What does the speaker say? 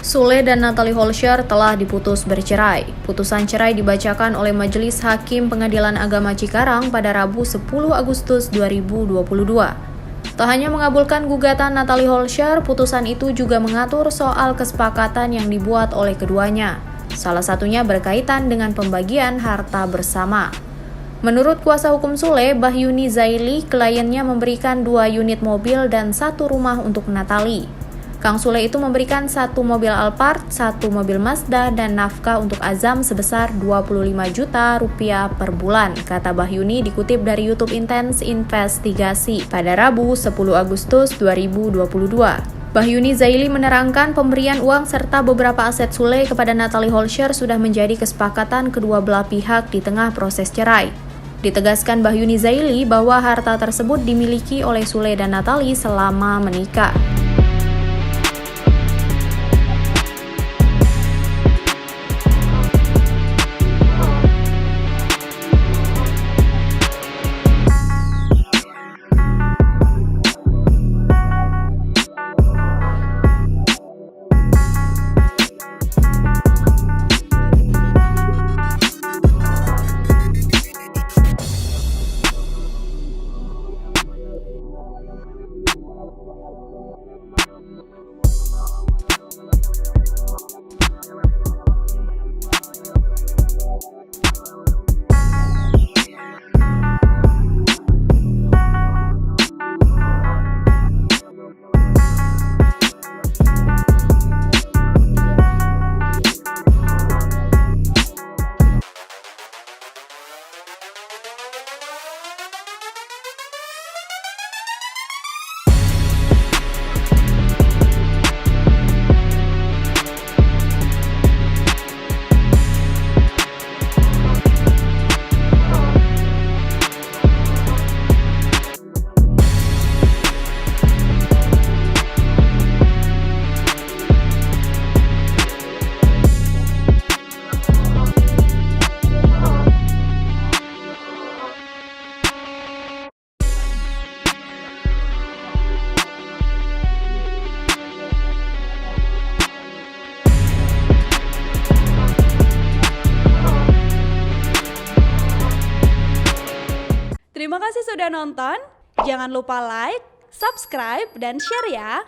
Sule dan Natalie Holscher telah diputus bercerai. Putusan cerai dibacakan oleh Majelis Hakim Pengadilan Agama Cikarang pada Rabu 10 Agustus 2022. Tak hanya mengabulkan gugatan Natalie Holscher, putusan itu juga mengatur soal kesepakatan yang dibuat oleh keduanya. Salah satunya berkaitan dengan pembagian harta bersama. Menurut kuasa hukum Sule, Bahyuni Zaili, kliennya memberikan 2 unit mobil dan 1 rumah untuk Natalie. Kang Sule itu memberikan 1 mobil Alphard, 1 mobil Mazda, dan nafkah untuk Azam sebesar 25 juta rupiah per bulan, kata Bahyuni dikutip dari YouTube Intens Investigasi pada Rabu 10 Agustus 2022. Bahyuni Zaili menerangkan pemberian uang serta beberapa aset Sule kepada Natalie Holscher sudah menjadi kesepakatan kedua belah pihak di tengah proses cerai. Ditegaskan Bahyuni Zaili bahwa harta tersebut dimiliki oleh Sule dan Natalie selama menikah. Terima kasih sudah nonton. Jangan lupa like, subscribe, dan share ya.